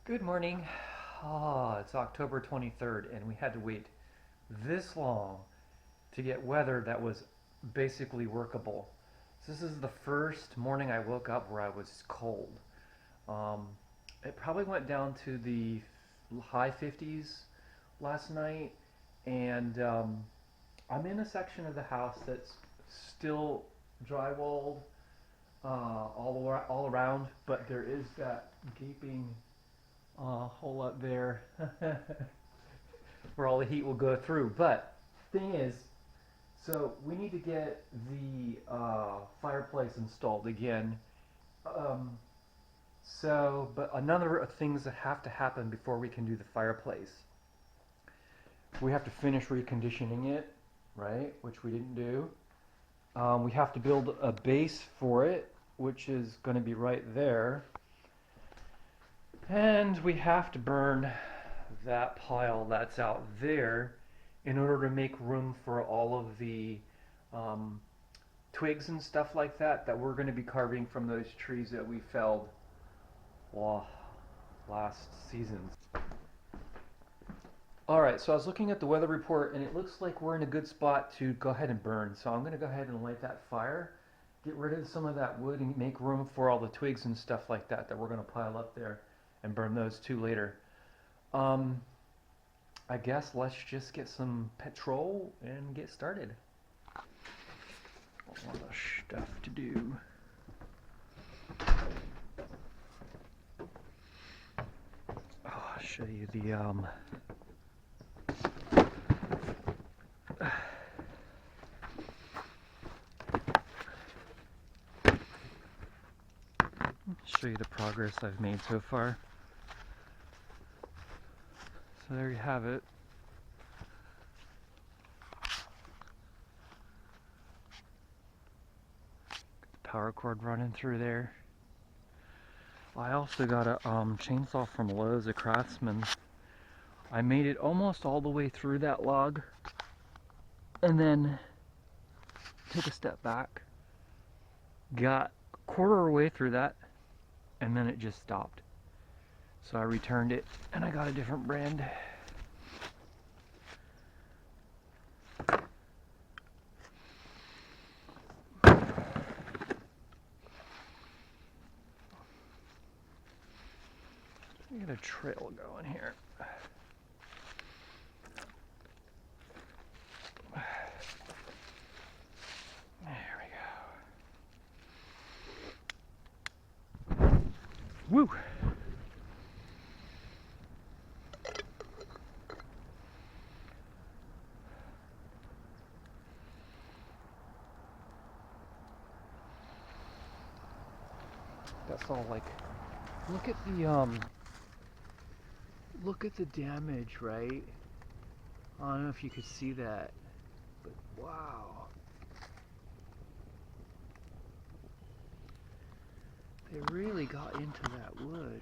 Good morning. It's October 23rd, and we had to wait this long to get weather that was basically workable. So this is the first morning I woke up where I was cold. Um, it probably went down to the high 50s last night, and I'm in a section of the house that's still drywalled all around, but there is that gaping hole up there where all the heat will go through. But thing is, so we need to get the fireplace installed again. Um, but another of things that have to happen before we can do the fireplace, we have to finish reconditioning it, right? Which we didn't do. We have to build a base for it, which is going to be right there. And we have to burn that pile that's out there in order to make room for all of the twigs and stuff like that that we're going to be carving from those trees that we felled last season. Alright, so I was looking at the weather report and it looks like we're in a good spot to go ahead and burn. So I'm going to go ahead and light that fire, get rid of some of that wood and make room for all the twigs and stuff like that that we're going to pile up there and burn those too later. I guess let's just get some petrol and get started. A lot of stuff to do. I'll show you the progress I've made so far. So there you have it. Power cord running through there. I also got a chainsaw from Lowe's, a Craftsman. I made it almost all the way through that log and then took a step back, got a quarter way through that, and then it just stopped. So I returned it and I got a different brand. We got a trail going here. There we go. Woo! That's all like, look at the damage, right? I don't know if you could see that, but wow. They really got into that wood.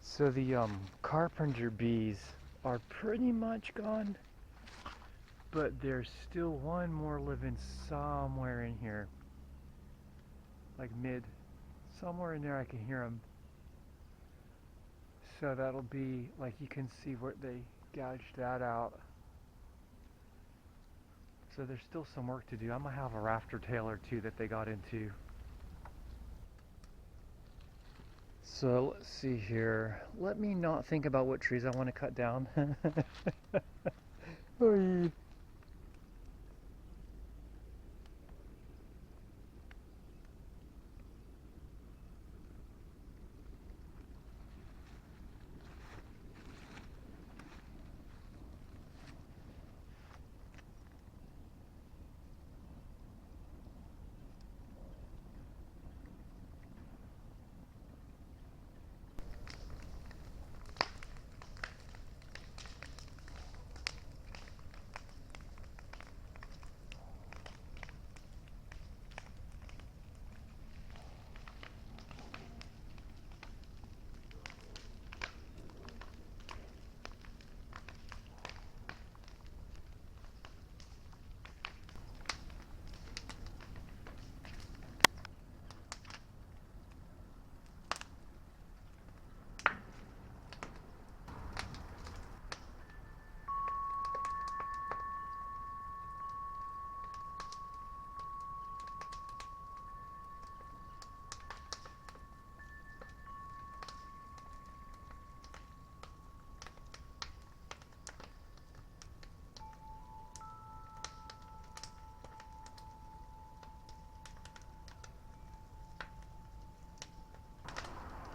So the carpenter bees are pretty much gone, but there's still one more living somewhere in here, like somewhere in there I can hear them. So that'll be, like, you can see where they gouged that out. So there's still some work to do. I might have a rafter tail or two that they got into. So let's see here. Let me not think about what trees I want to cut down. Oy.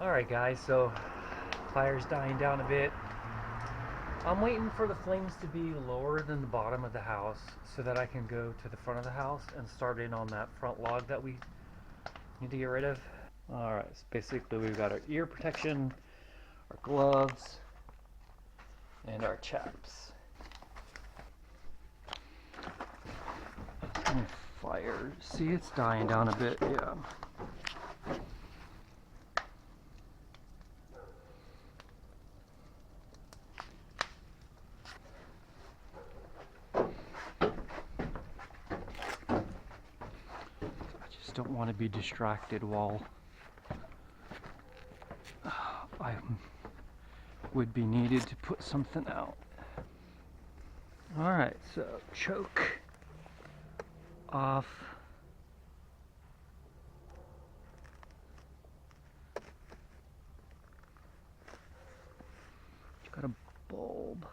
Alright guys, so fire's dying down a bit. I'm waiting for the flames to be lower than the bottom of the house so that I can go to the front of the house and start in on that front log that we need to get rid of. Alright, so basically we've got our ear protection, our gloves, and our chaps. And fire. See, it's dying down a bit, yeah. Don't want to be distracted while I would be needed to put something out. Alright, so choke off. Got a bulb.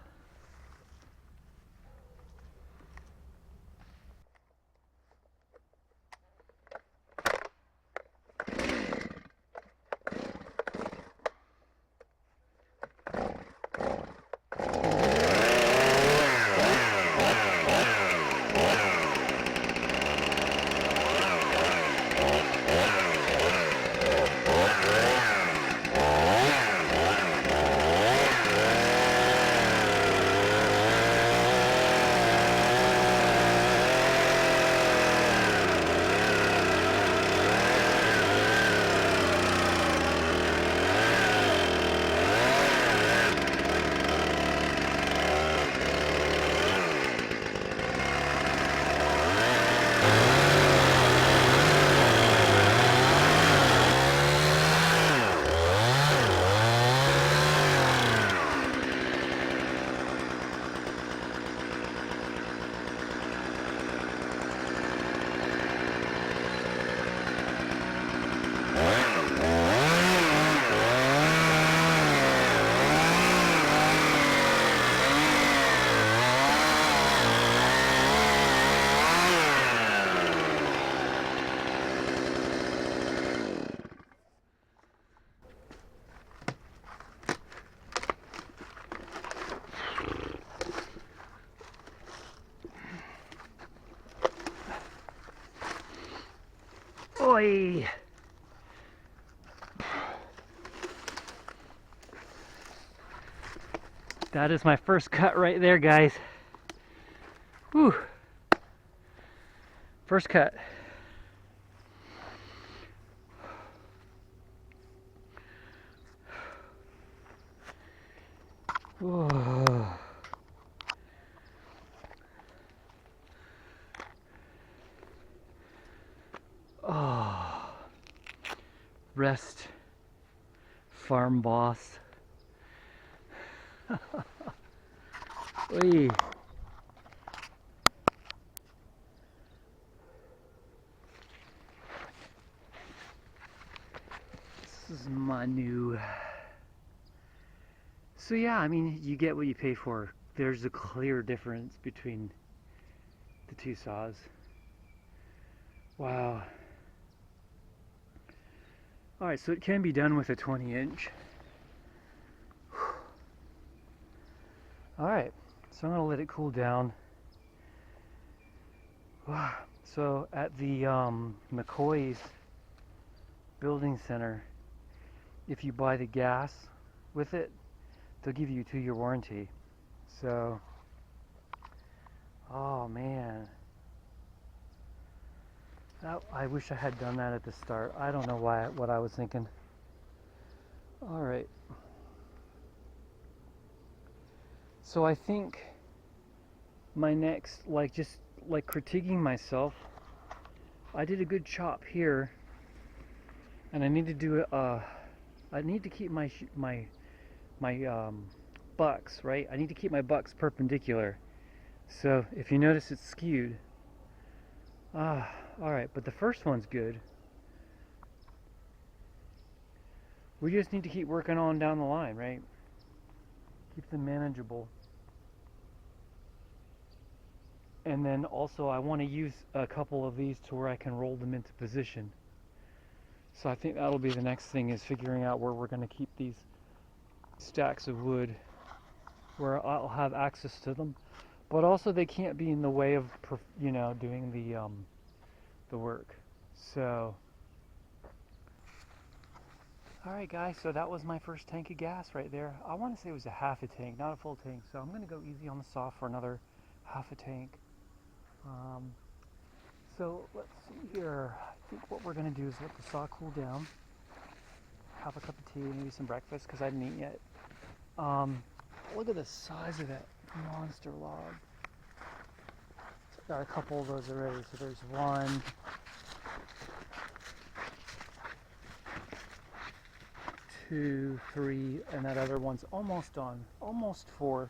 Oi! That is my first cut right there, guys. Whew. First cut. Whoa. Oh. Rest Farm Boss. Oy. This is my new. So yeah, I mean, you get what you pay for. There's a clear difference between the two saws. Wow. Alright, so it can be done with a 20-inch. Alright, so I'm going to let it cool down. So at the McCoy's building center, if you buy the gas with it, they'll give you a 2-year warranty. So, oh man. I wish I had done that at the start. I don't know what I was thinking. Alright. So I think my next, just critiquing myself, I did a good chop here, and I need to do I need to keep my bucks, right? I need to keep my bucks perpendicular. So if you notice, it's skewed. Alright, but the first one's good. We just need to keep working on down the line, right? Keep them manageable. And then also I want to use a couple of these to where I can roll them into position. So I think that'll be the next thing, is figuring out where we're going to keep these stacks of wood, where I'll have access to them, but also they can't be in the way of doing the work. So all right, guys, so that was my first tank of gas right there. I want to say it was a half a tank, not a full tank, so I'm going to go easy on the saw for another half a tank. So let's see here. I think what we're going to do is let the saw cool down, have a cup of tea, maybe some breakfast, because I didn't eat yet. Look at the size of that monster log. So I've got a couple of those already. So there's 1, 2, 3, and that other one's almost done. Almost 4.